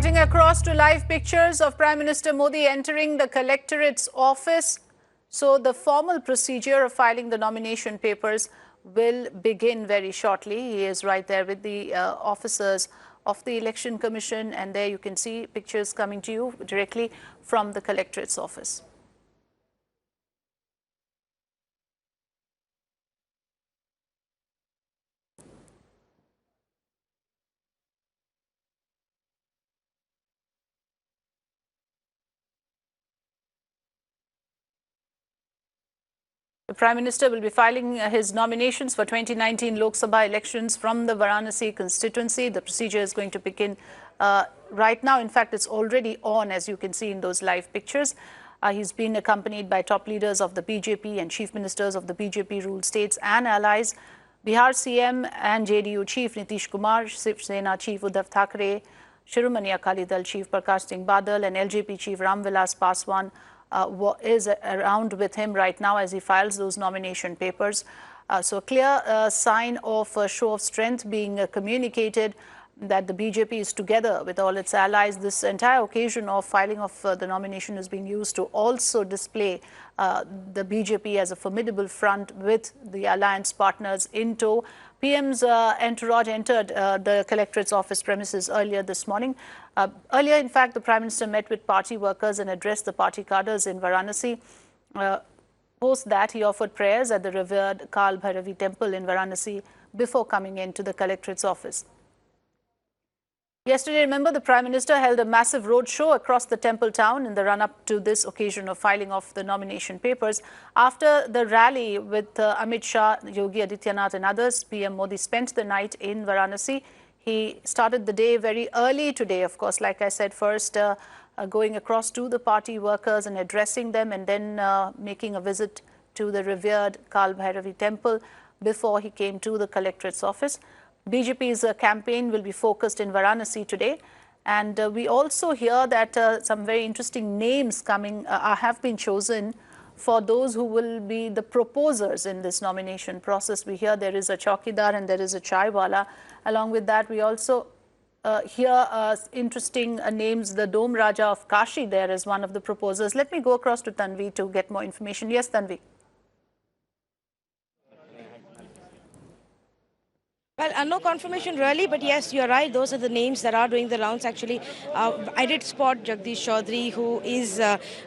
Cutting across to live pictures of Prime Minister Modi entering the collectorate's office. So the formal procedure of filing the nomination papers will begin very shortly. He is right there with the officers of the Election Commission, and there you can see pictures coming to you directly from the collectorate's office. The Prime Minister will be filing his nominations for 2019 Lok Sabha elections from the Varanasi constituency. The procedure is going to begin right now. In fact, it's already on, as you can see in those live pictures. He's been accompanied by top leaders of the BJP and chief ministers of the BJP-ruled states and allies. Bihar CM and JDU Chief Nitish Kumar, Shiv Sena Chief Uddhav Thackeray, Shiromani Akali Dal Chief Prakash Singh Badal and LJP Chief Ram Vilas Paswan is around with him right now as he files those nomination papers. So a clear sign of a show of strength being communicated that the BJP is together with all its allies. This entire occasion of filing of the nomination is being used to also display the BJP as a formidable front with the alliance partners in tow. PM's entourage entered the collectorate's office premises earlier this morning. Earlier, in fact, the Prime Minister met with party workers and addressed the party cadres in Varanasi. Post that, he offered prayers at the revered Kal Bhairavi temple in Varanasi before coming into the collectorate's office. Yesterday, remember, the Prime Minister held a massive road show across the temple town in the run-up to this occasion of filing of the nomination papers. After the rally with Amit Shah, Yogi Adityanath and others, PM Modi spent the night in Varanasi. He started the day very early today, of course, like I said, first going across to the party workers and addressing them, and then making a visit to the revered Kal Bhairavi temple before he came to the collectorate's office. BJP's campaign will be focused in Varanasi today, and we also hear that some very interesting names coming have been chosen for those who will be the proposers in this nomination process. We hear there is a Chaukidar and there is a Chaiwala. Along with that, we also hear interesting names. The Dome Raja of Kashi there is one of the proposers. Let me go across to Tanvi to get more information. Yes, Tanvi. Well, no confirmation really, but yes, you're right. Those are the names that are doing the rounds. Actually, I did spot Jagdish Chaudhary, who is,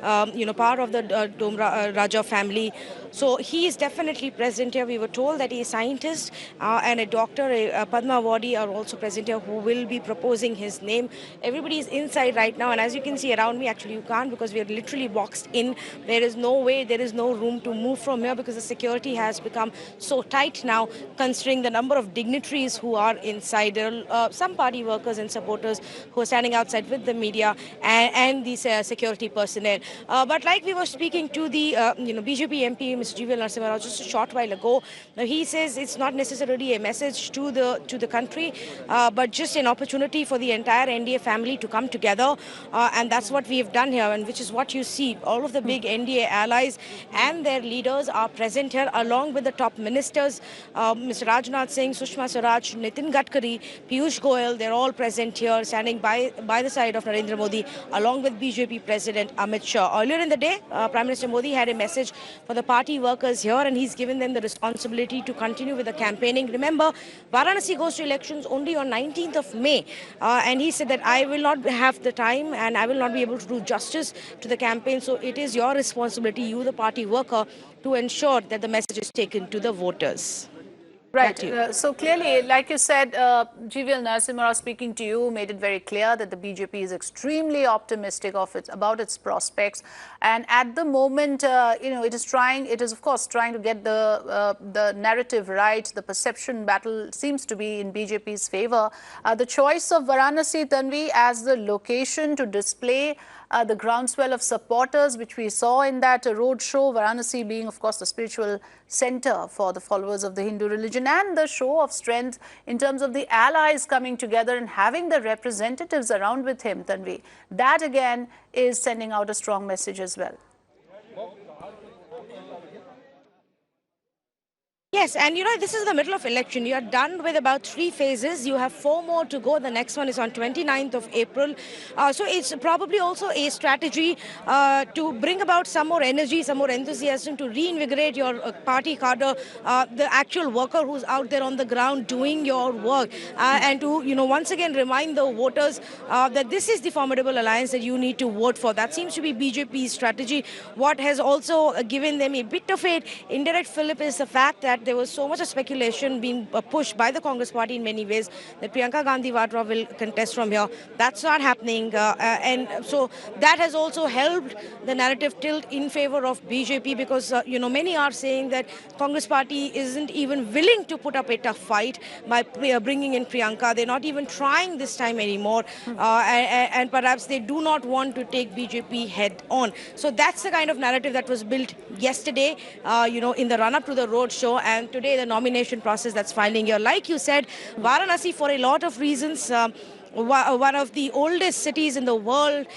part of the Dome Raja family. So he is definitely present here. We were told that he is a scientist and a doctor, a Padma Awardee are also present here who will be proposing his name. Everybody is inside right now, and as you can see around me, actually you can't because we are literally boxed in. There is no way, there is no room to move from here because the security has become so tight now, considering the number of dignitaries who are inside. There are some party workers and supporters who are standing outside with the media and these security personnel. But like we were speaking to the BJP MP, Mr. Narendra Modi, just a short while ago, he says it's not necessarily a message to the country, but just an opportunity for the entire NDA family to come together, and that's what we have done here, and which is what you see. All of the big NDA allies and their leaders are present here, along with the top ministers, Mr. Rajnath Singh, Sushma Swaraj, Nitin Gadkari, Piyush Goyal. They're all present here, standing by the side of Narendra Modi, along with BJP President Amit Shah. Earlier in the day, Prime Minister Modi had a message for the party workers here, and he's given them the responsibility to continue with the campaigning. Remember, Varanasi goes to elections only on 19th of May, and he said that I will not have the time and I will not be able to do justice to the campaign. So it is your responsibility, you the party worker, to ensure that the message is taken to the voters. Right. So clearly, like you said, GVL Narasimha Rao speaking to you made it very clear that the BJP is extremely optimistic about its prospects. And at the moment, it is of course trying to get the narrative right. The perception battle seems to be in BJP's favor. The choice of Varanasi, Tanvi, as the location to display the groundswell of supporters, which we saw in that road show, Varanasi being, of course, the spiritual center for the followers of the Hindu religion, and the show of strength in terms of the allies coming together and having the representatives around with him, Tanvi. That, again, is sending out a strong message as well. Yes, and this is the middle of election. You are done with about 3 phases. You have 4 more to go. The next one is on 29th of April. So it's probably also a strategy to bring about some more energy, some more enthusiasm to reinvigorate your party cadre, the actual worker who's out there on the ground doing your work, and to once again remind the voters that this is the formidable alliance that you need to vote for. That seems to be BJP's strategy. What has also given them a bit of an indirect fillip is the fact that there was so much of speculation being pushed by the Congress party in many ways that Priyanka Gandhi Vadra will contest from here. That's not happening. And so that has also helped the narrative tilt in favor of BJP because, many are saying that Congress party isn't even willing to put up a tough fight by bringing in Priyanka. They're not even trying this time anymore. And perhaps they do not want to take BJP head on. So that's the kind of narrative that was built yesterday, in the run-up to the road show. And today, the nomination process that's filing here. Like you said, Varanasi, for a lot of reasons, one of the oldest cities in the world,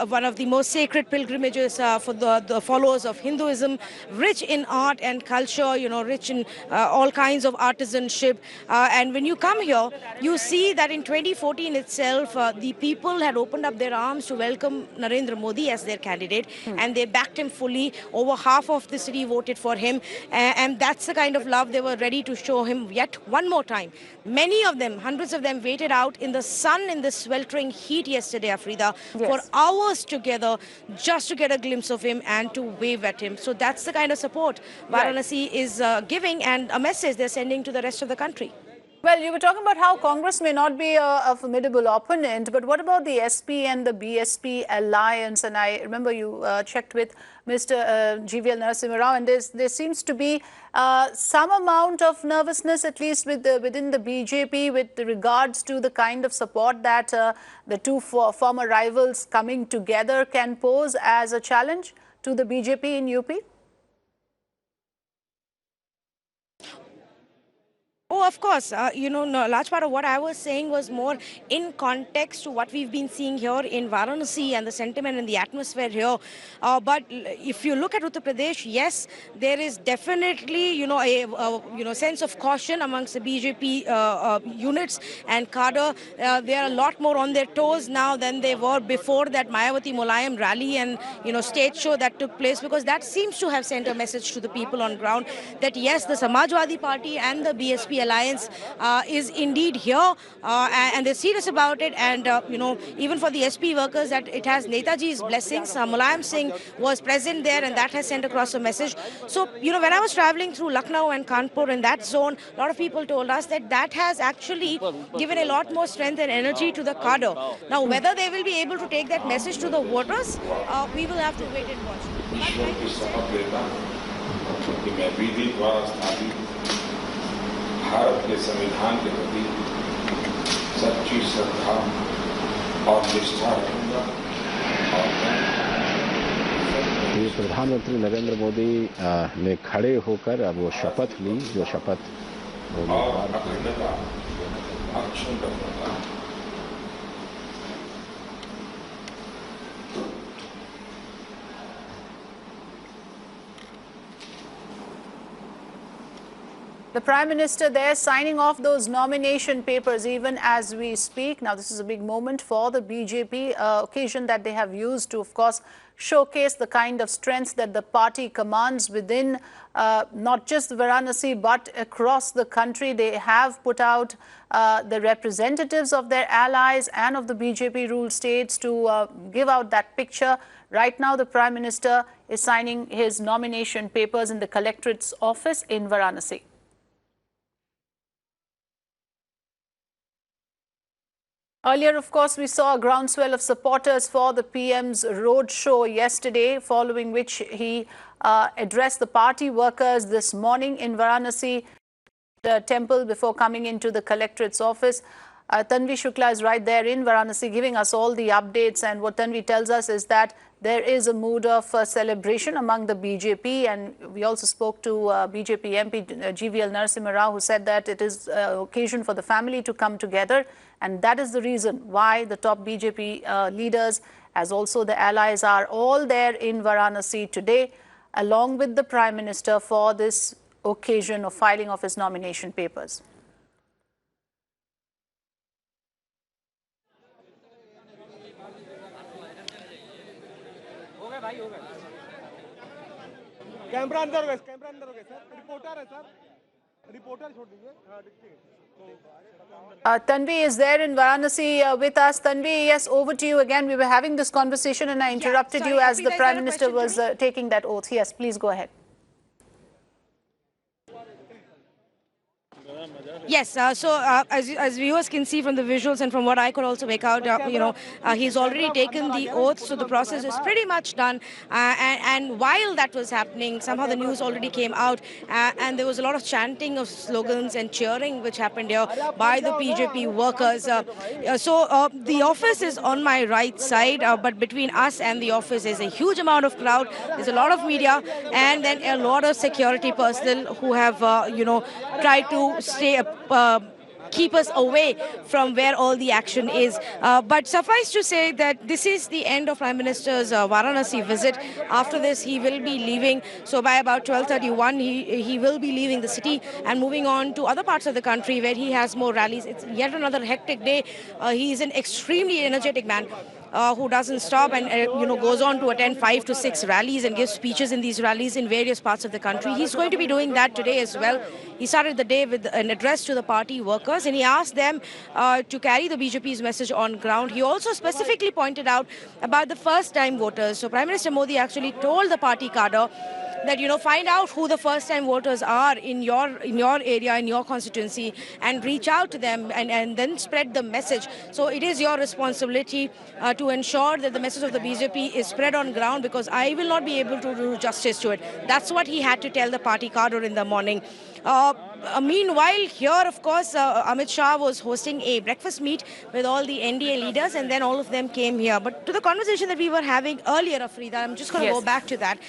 one of the most sacred pilgrimages for the followers of Hinduism, rich in art and culture, rich in all kinds of artisanship. And when you come here, you see that in 2014 itself, the people had opened up their arms to welcome Narendra Modi as their candidate, and they backed him fully. Over half of the city voted for him, and that's the kind of love they were ready to show him yet one more time. Many of them, hundreds of them, waited out in the sun in the sweltering heat yesterday, Afrida, for hours together just to get a glimpse of him and to wave at him. So that's the kind of support Varanasi is giving and a message they're sending to the rest of the country. Well, you were talking about how Congress may not be a formidable opponent, but what about the SP and the BSP alliance? And I remember you checked with Mr. GVL Narasimha Rao, and there seems to be some amount of nervousness, at least within the BJP, with regards to the kind of support that the two former rivals coming together can pose as a challenge to the BJP in UP. Oh, of course. No, a large part of what I was saying was more in context to what we've been seeing here in Varanasi and the sentiment and the atmosphere here. But if you look at Uttar Pradesh, yes, there is definitely, a sense of caution amongst the BJP units and cadre. They are a lot more on their toes now than they were before that Mayawati Mulayam rally and, stage show that took place, because that seems to have sent a message to the people on ground that, yes, the Samajwadi Party and the BSP alliance is indeed here, and they're serious about it. And even for the SP workers, that it has Netaji's blessings. Mulayam Singh was present there, and that has sent across a message. So when I was traveling through Lucknow and Kanpur in that zone, a lot of people told us that has actually given a lot more strength and energy to the cadre. Now, whether they will be able to take that message to the voters, we will have to wait and watch. Bharat के संविधान के प्रति सच्ची श्रद्धा और निष्ठा रखूंगा। ये प्रधानमंत्री नरेंद्र मोदी ने खड़े होकर अब वो शपथ ली, जो शपथ और अखंडता अक्षुण्ण रखूंगा। The Prime Minister there signing off those nomination papers even as we speak. Now, this is a big moment for the BJP, occasion that they have used to, of course, showcase the kind of strength that the party commands within not just Varanasi but across the country. They have put out the representatives of their allies and of the BJP ruled states to give out that picture. Right now, the Prime Minister is signing his nomination papers in the collectorate's office in Varanasi. Earlier, of course, we saw a groundswell of supporters for the PM's road show yesterday, following which he addressed the party workers this morning in Varanasi temple before coming into the collectorate's office. Tanvi Shukla is right there in Varanasi giving us all the updates, and what Tanvi tells us is that there is a mood of celebration among the BJP, and we also spoke to BJP MP GVL Narasimha Rao, who said that it is an occasion for the family to come together, and that is the reason why the top BJP leaders, as also the allies, are all there in Varanasi today, along with the Prime Minister for this occasion of filing of his nomination papers. Camera अंदर हो गए sir reporter है sir reporter छोड़ दीजिए हाँ Tanvi is there in Varanasi with us. Tanvi, yes, over to you again. We were having this conversation and I interrupted you as the Prime Minister was taking that oath. Yes, please go ahead. Yes, so as viewers can see from the visuals and from what I could also make out, he's already taken the oath, so the process is pretty much done. And while that was happening, somehow the news already came out, and there was a lot of chanting of slogans and cheering which happened here by the BJP workers. So the office is on my right side, but between us and the office is a huge amount of crowd. There's a lot of media, and then a lot of security personnel who have, tried to stay keep us away from where all the action is. But suffice to say that this is the end of Prime Minister's Varanasi visit. After this, he will be leaving. So by about 12:31, he will be leaving the city and moving on to other parts of the country where he has more rallies. It's yet another hectic day. He is an extremely energetic man. Who doesn't stop and goes on to attend 5 to 6 rallies and gives speeches in these rallies in various parts of the country. He's going to be doing that today as well. He started the day with an address to the party workers and he asked them to carry the BJP's message on ground. He also specifically pointed out about the first-time voters. So Prime Minister Modi actually told the party cadre that, find out who the first-time voters are in your area, in your constituency, and reach out to them and then spread the message. So it is your responsibility to ensure that the message of the BJP is spread on ground, because I will not be able to do justice to it. That's what he had to tell the party cadre in the morning. Meanwhile, here, of course, Amit Shah was hosting a breakfast meet with all the NDA leaders, and then all of them came here. But to the conversation that we were having earlier, Afrida, I'm just going to go back to that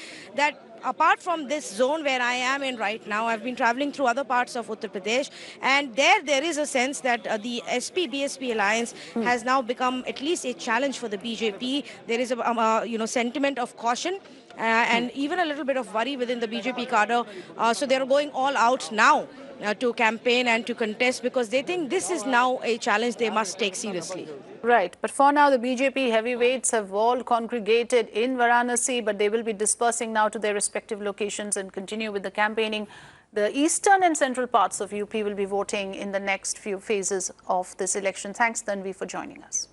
apart from this zone where I am in right now, I've been traveling through other parts of Uttar Pradesh, and there is a sense that the SP-BSP alliance has now become at least a challenge for the BJP. There is a sentiment of caution and even a little bit of worry within the BJP cadre. So they're going all out now to campaign and to contest, because they think this is now a challenge they must take seriously. Right. But for now, the BJP heavyweights have all congregated in Varanasi, but they will be dispersing now to their respective locations and continue with the campaigning. The eastern and central parts of UP will be voting in the next few phases of this election. Thanks, Tanvi, for joining us.